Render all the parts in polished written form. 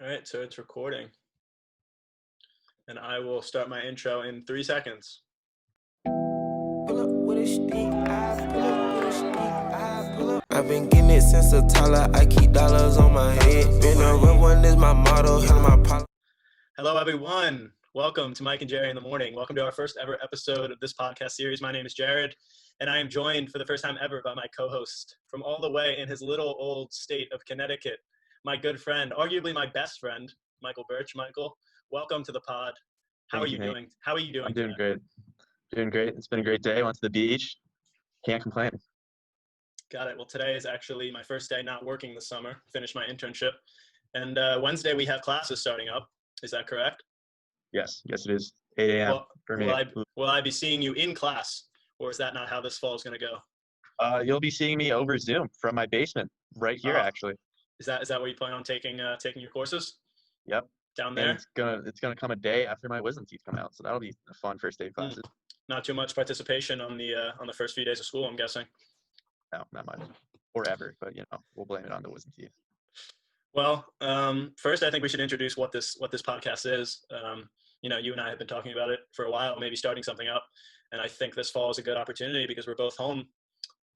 All right, so it's recording. And I will start my intro in 3 seconds. Pull up with a stick, I pull up with a stick, I pull up. I've been getting it since a toddler, I keep dollars on my head. Been a real one is my motto, hell my pop. Hello, everyone. Welcome to Mike and Jerry in the Morning. Welcome to our first ever episode of this podcast series. My name is Jared, and I am joined for the first time ever by my co-host from all the way in his little old state of Connecticut, my good friend, arguably my best friend, Michael Burch. Michael, welcome to the pod. How are you doing? How are you doing? I'm doing today? great. Doing great. It's been a great day. Went to the beach. Can't complain. Got it. Well, today is actually my first day not working this summer. Finished my internship. And Wednesday we have classes starting up. Is that correct? Yes, it is. 8 a.m. for me. Will I be seeing you in class, or is that not how this fall is going to go? You'll be seeing me over Zoom from my basement right here, actually. Is that where you plan on taking your courses? Yep. Down there? And it's gonna come a day after my wisdom teeth come out, so that'll be a fun first day of classes. Not too much participation on the first few days of school, I'm guessing. No, not much, or ever, but we'll blame it on the wisdom teeth. Well, first I think we should introduce what this podcast is. You and I have been talking about it for a while, maybe starting something up, and I think this fall is a good opportunity because we're both home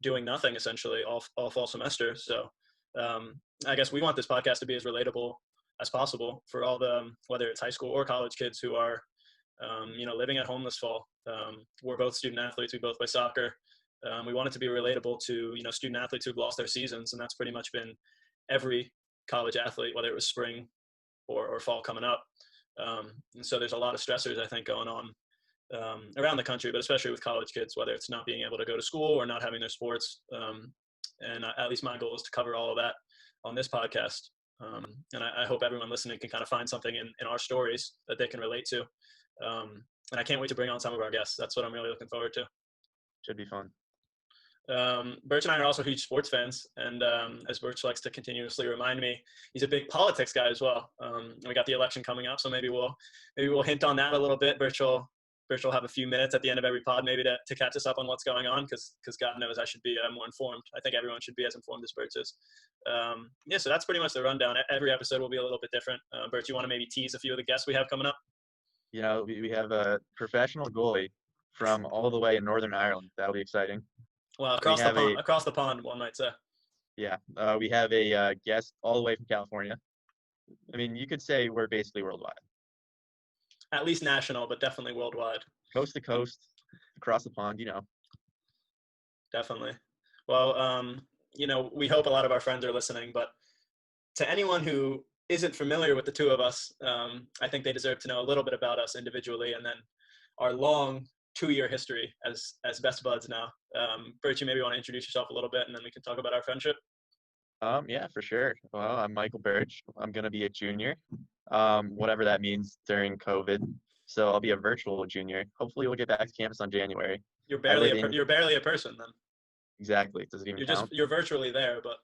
doing nothing essentially all fall semester. So I guess we want this podcast to be as relatable as possible for all the whether it's high school or college kids who are living at home this fall. We're both student athletes. We both play soccer. We want it to be relatable to student athletes who've lost their seasons, and that's pretty much been every college athlete, whether it was spring or fall coming up. And so there's a lot of stressors I think going on around the country, but especially with college kids, whether it's not being able to go to school or not having their sports. And at least my goal is to cover all of that on this podcast. And I hope everyone listening can kind of find something in our stories that they can relate to. And I can't wait to bring on some of our guests. That's what I'm really looking forward to. Should be fun. Burch and I are also huge sports fans, and as Burch likes to continuously remind me, he's a big politics guy as well. We got the election coming up, so maybe we'll hint on that a little bit. Burch will have a few minutes at the end of every pod maybe to catch us up on what's going on, because God knows I should be more informed. I think everyone should be as informed as Burch is. So that's pretty much the rundown. Every episode will be a little bit different. Burch, you want to maybe tease a few of the guests we have coming up? We have a professional goalie from all the way in Northern Ireland. That'll be exciting. Well, across the pond, one might say. Yeah, we have a guest all the way from California. I mean, you could say we're basically worldwide. At least national, but definitely worldwide. Coast to coast, across the pond, Definitely. Well, we hope a lot of our friends are listening, but to anyone who isn't familiar with the two of us, I think they deserve to know a little bit about us individually, and then our long 2-year history as best buds now. Burch, you maybe want to introduce yourself a little bit, and then we can talk about our friendship. Yeah, for sure. Well, I'm Michael Burch. I'm going to be a junior, whatever that means during COVID. So I'll be a virtual junior. Hopefully we'll get back to campus on January. You're barely a person then. Exactly. Does it even count? You're virtually there, but.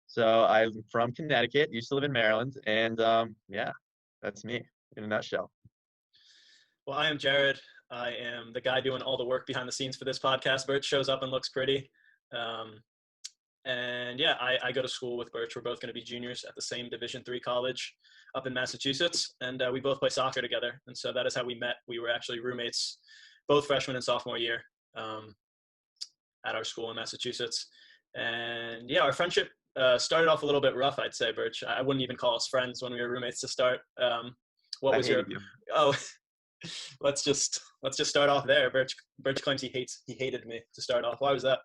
So I'm from Connecticut, used to live in Maryland, and that's me in a nutshell. Well, I am Jared. I am the guy doing all the work behind the scenes for this podcast. Burch shows up and looks pretty. I go to school with Burch. We're both going to be juniors at the same Division III college up in Massachusetts, and we both play soccer together. And so that is how we met. We were actually roommates both freshman and sophomore year at our school in Massachusetts. And our friendship started off a little bit rough, I'd say, Burch. I wouldn't even call us friends when we were roommates to start. What was your? Oh. Let's just start off there. Burch claims he hated me to start off. Why was that?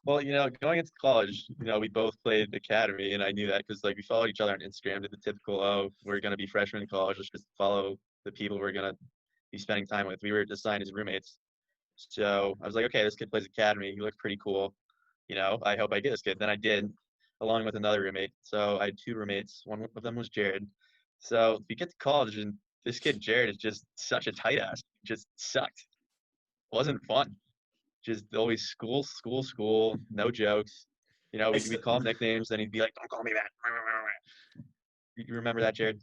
Well, going into college, we both played academy, and I knew that because we followed each other on Instagram. Did the typical, we're gonna be freshmen in college. Let's just follow the people we're gonna be spending time with. We were assigned as roommates, so I was like, okay, this kid plays academy. He looked pretty cool. I hope I get this kid. Then I did, along with another roommate. So I had 2 roommates. One of them was Jared. So we get to college and this kid, Jared, is just such a tight ass. Just sucked. Wasn't fun. Just always school, no jokes. We'd call him nicknames, then he'd be like, don't call me that. You remember that, Jared?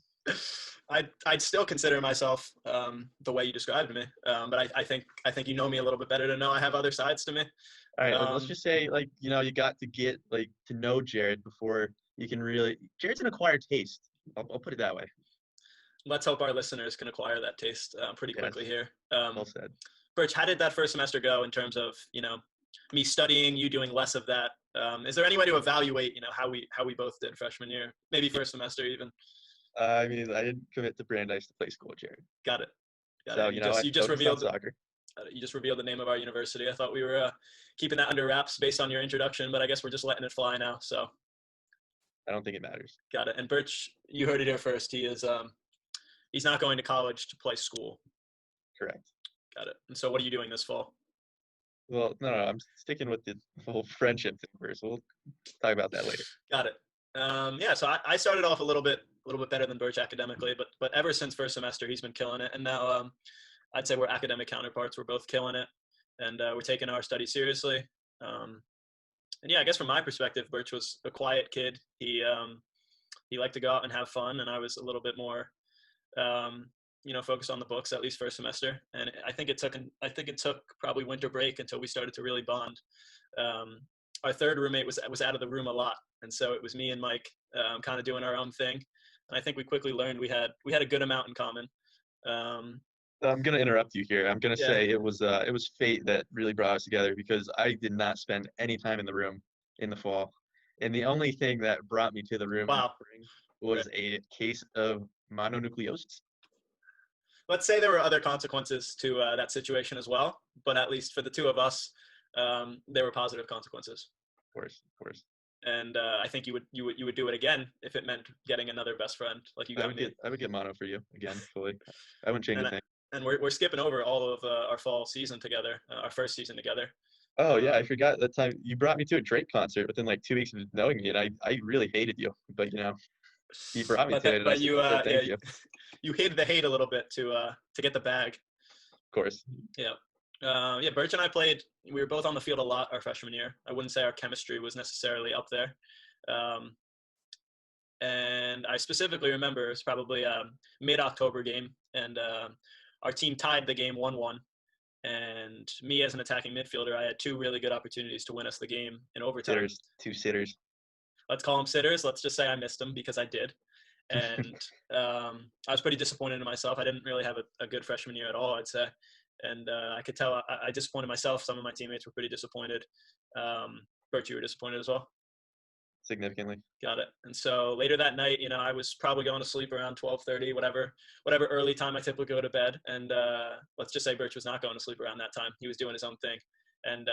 I'd still consider myself the way you described me. But I think you know me a little bit better to know I have other sides to me. All right, let's just say, you got to get, to know Jared before you can really Jared's an acquired taste. I'll put it that way. Let's hope our listeners can acquire that taste pretty quickly Yes. here. Well said. Birch, how did that first semester go in terms of, me studying, you doing less of that? Is there any way to evaluate, how we both did freshman year, maybe first semester even? I mean, I didn't commit to Brandeis to play school at Jared. Got it. So, I You just focused on revealed soccer. you just revealed the name of our university. I thought we were keeping that under wraps based on your introduction, but I guess we're just letting it fly now. So I don't think it matters. got it. And Birch, you heard it here first. He is he's not going to college to play school. Correct. Got it. And so what are you doing this fall? Well, no, I'm sticking with the whole friendship thing first. We'll talk about that later. Got it. Yeah, so I started off a little bit better than Birch academically, but ever since first semester, he's been killing it. And now I'd say we're academic counterparts. We're both killing it, and we're taking our study seriously. And yeah, I guess from my perspective, Birch was a quiet kid. He liked to go out and have fun, and I was a little bit more, focused on the books, at least first semester. And I think it took probably winter break until we started to really bond. Our third roommate was out of the room a lot, and so it was me and Mike kind of doing our own thing. And I think we quickly learned we had a good amount in common. I'm gonna interrupt you here. I'm gonna Yeah. say it was fate that really brought us together because I did not spend any time in the room in the fall, and the only thing that brought me to the room in the Wow. spring was a case of mononucleosis. Let's say there were other consequences to that situation as well, but at least for the two of us, there were positive consequences. Of course. And I think you would do it again if it meant getting another best friend like you got me. I would get mono for you again, fully. I wouldn't change a thing. And we're skipping over all of our fall season together, our first season together. Oh yeah, I forgot that time you brought me to a Drake concert within like 2 weeks of knowing me, and I really hated you, but you brought me to it. And But I said, you, thank you. You hated the hate a little bit to get the bag. Of course. Yeah. Birch and I played. We were both on the field a lot our freshman year. I wouldn't say our chemistry was necessarily up there. And I specifically remember it's probably a mid-October game, and our team tied the game 1-1. And me as an attacking midfielder, I had two really good opportunities to win us the game in overtime. Two sitters. Let's call them sitters. Let's just say I missed them because I did. And I was pretty disappointed in myself. I didn't really have a good freshman year at all, I'd say. And I could tell I disappointed myself. Some of my teammates were pretty disappointed. Bert, you were disappointed as well? Significantly. Got it. And so later that night, I was probably going to sleep around 12:30, whatever early time I typically go to bed. And let's just say Birch was not going to sleep around that time. He was doing his own thing. And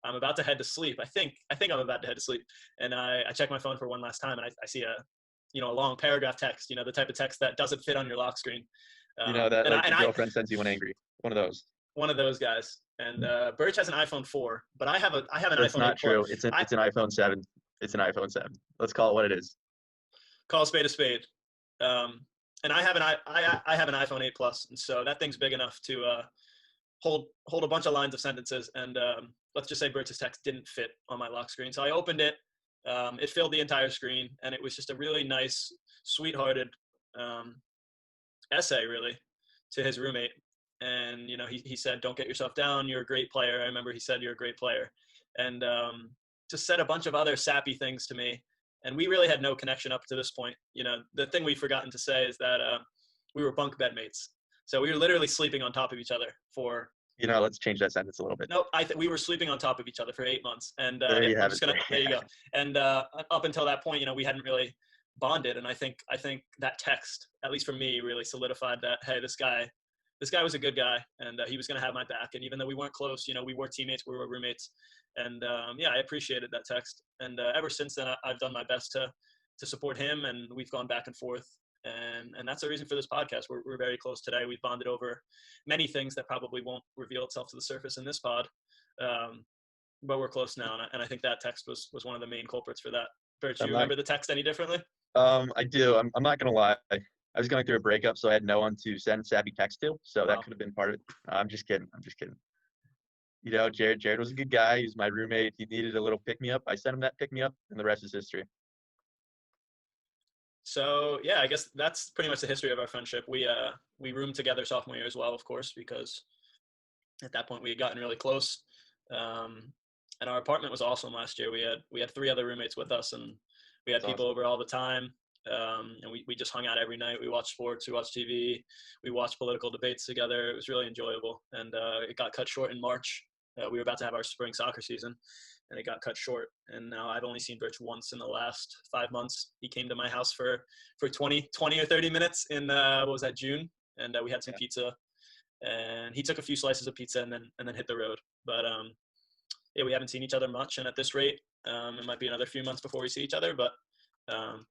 I'm about to head to sleep. I think I'm about to head to sleep. And I check my phone for one last time, and I see a long paragraph text, the type of text that doesn't fit on your lock screen. That your girlfriend sends you when angry. One of those. One of those guys. And Birch has an iPhone 4, but I have an iPhone 8 That's not true. Plus. It's an iPhone 7. It's an iPhone 7. Let's call it what it is. Call a spade a spade. And I have an iPhone 8 Plus, and so that thing's big enough to hold a bunch of lines of sentences. And let's just say Birch's text didn't fit on my lock screen, so I opened it. It filled the entire screen, and it was just a really nice, sweethearted essay, really, to his roommate. And he said, "Don't get yourself down. You're a great player." I remember he said, "You're a great player," and just said a bunch of other sappy things to me. And we really had no connection up to this point. The thing we've forgotten to say is that we were bunk bed mates. So we were literally sleeping on top of each other for. Let's change that sentence a little bit. No, we were sleeping on top of each other for 8 months. And there you have it. There you go. And up until that point, we hadn't really bonded. And I think that text, at least for me, really solidified that, hey, this guy was a good guy, and he was going to have my back. And even though we weren't close, we were teammates, we were roommates. And I appreciated that text. And ever since then, I've done my best to support him, and we've gone back and forth. And that's the reason for this podcast. We're very close today. We've bonded over many things that probably won't reveal itself to the surface in this pod. But we're close now. And I think that text was one of the main culprits for that. Bert, you remember the text any differently? I do. I'm not going to lie. I was going through a breakup, so I had no one to send sappy text to. So that could have been part of it. I'm just kidding. Jared was a good guy. He was my roommate. He needed a little pick-me-up. I sent him that pick-me-up, and the rest is history. So, yeah, I guess that's pretty much the history of our friendship. We roomed together sophomore year as well, of course, because at that point we had gotten really close. And our apartment was awesome last year. We had 3 other roommates with us, and We had That's people awesome. over all the time. And we just hung out every night. We watched sports, we watched TV, we watched political debates together. It was really enjoyable. And it got cut short in March. We were about to have our spring soccer season, and it got cut short. And now I've only seen Burch once in the last 5 months. He came to my house for 20 or 30 minutes in, what was that, June? And we had some pizza. And he took a few slices of pizza and then hit the road. But yeah, we haven't seen each other much. And at this rate, it might be another few months before we see each other. But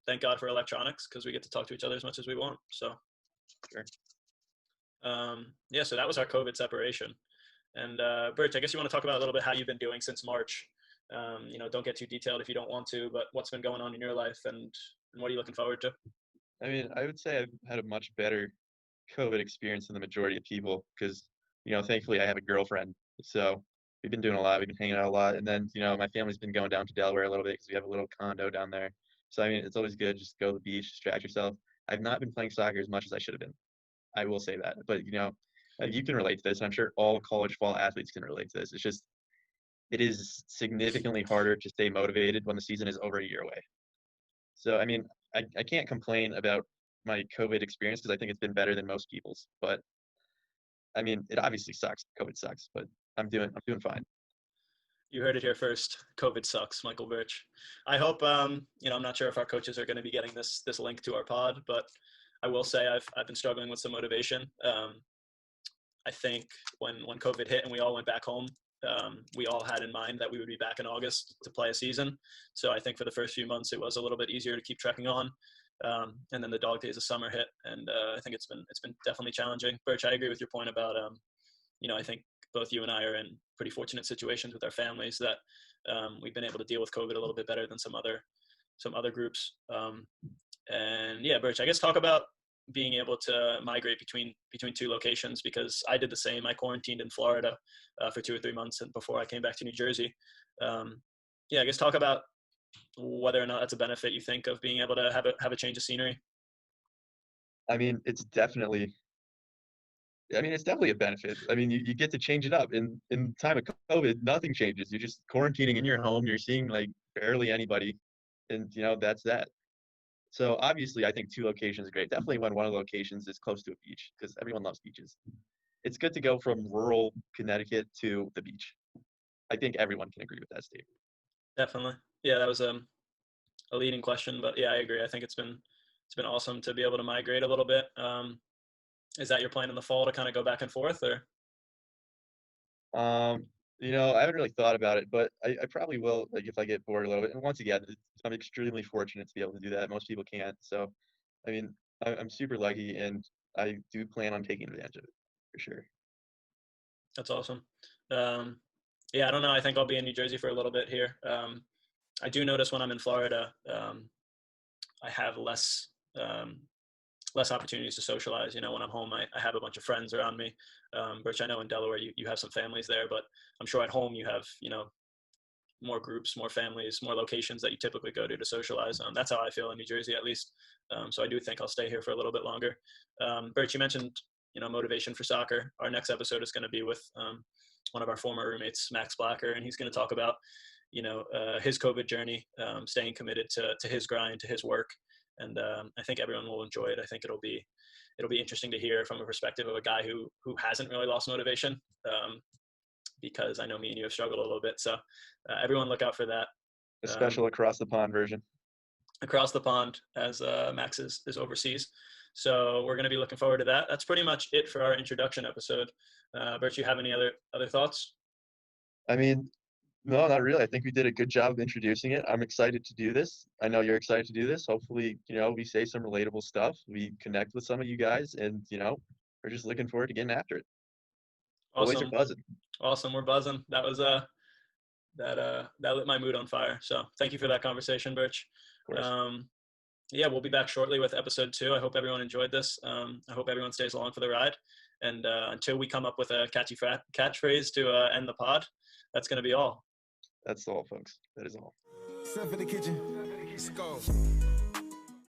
thank God for electronics, because we get to talk to each other as much as we want. So, Sure. yeah, so that was our COVID separation. And Burch, I guess you want to talk about a little bit how you've been doing since March. Don't get too detailed if you don't want to, but what's been going on in your life, and what are you looking forward to? I mean, I would say I've had a much better COVID experience than the majority of people because, thankfully I have a girlfriend. So we've been doing a lot. We've been hanging out a lot. And then, my family's been going down to Delaware a little bit because we have a little condo down there. So, I mean, it's always good just go to the beach, distract yourself. I've not been playing soccer as much as I should have been. I will say that. But, you can relate to this. I'm sure all college fall athletes can relate to this. It is significantly harder to stay motivated when the season is over a year away. So, I mean, I can't complain about my COVID experience because I think it's been better than most people's. But, I mean, it obviously sucks. COVID sucks, but I'm doing fine. You heard it here first. COVID sucks, Michael Burch. I hope, I'm not sure if our coaches are going to be getting this link to our pod, but I will say I've been struggling with some motivation. I think when COVID hit and we all went back home, we all had in mind that we would be back in August to play a season. So I think for the first few months, it was a little bit easier to keep trekking on. And then the dog days of summer hit, and I think it's been definitely challenging. Burch, I agree with your point about, I think both you and I are in pretty fortunate situations with our families that we've been able to deal with COVID a little bit better than some other groups. And yeah, Burch, I guess talk about being able to migrate between two locations, because I did the same. I quarantined in Florida for 2 or 3 months and before I came back to New Jersey. Yeah, I guess talk about whether or not that's a benefit you think of being able to have a change of scenery. I mean, it's definitely a benefit. I mean, you get to change it up. In time of COVID, nothing changes. You're just quarantining in your home. You're seeing like barely anybody, and that's that. So obviously, I think 2 locations is great. Definitely when one of the locations is close to a beach, because everyone loves beaches. It's good to go from rural Connecticut to the beach. I think everyone can agree with that statement. Definitely. Yeah, that was a leading question, but yeah, I agree. I think it's been awesome to be able to migrate a little bit. Is that your plan in the fall to kind of go back and forth, or? I haven't really thought about it, but I probably will, like, if I get bored a little bit. And once again, I'm extremely fortunate to be able to do that. Most people can't. So, I mean, I'm super lucky, and I do plan on taking advantage of it for sure. That's awesome. Yeah, I don't know. I think I'll be in New Jersey for a little bit here. I do notice when I'm in Florida, I have less opportunities to socialize. When I'm home, I have a bunch of friends around me. Burch, I know in Delaware you have some families there, but I'm sure at home you have, more groups, more families, more locations that you typically go to socialize. That's how I feel in New Jersey, at least. So I do think I'll stay here for a little bit longer. Burch, you mentioned, motivation for soccer. Our next episode is going to be with one of our former roommates, Max Blacker, and he's going to talk about, his COVID journey, staying committed to his grind, to his work. And I think everyone will enjoy it. I think it'll be interesting to hear from a perspective of a guy who hasn't really lost motivation, because I know me and you have struggled a little bit. So everyone look out for that. A special across the pond version. Across the pond, as Max is overseas. So we're going to be looking forward to that. That's pretty much it for our introduction episode. Bert, you have any other thoughts? I mean, no, not really. I think we did a good job of introducing it. I'm excited to do this. I know you're excited to do this. Hopefully, we say some relatable stuff. We connect with some of you guys, and, we're just looking forward to getting after it. Awesome. Boys are buzzing. Awesome. We're buzzing. That was that lit my mood on fire. So thank you for that conversation, Birch. Yeah, we'll be back shortly with episode 2. I hope everyone enjoyed this. I hope everyone stays along for the ride. And until we come up with a catchy catchphrase to end the pod, that's going to be all. That's all, folks. That is all. Step in the kitchen. Let's go.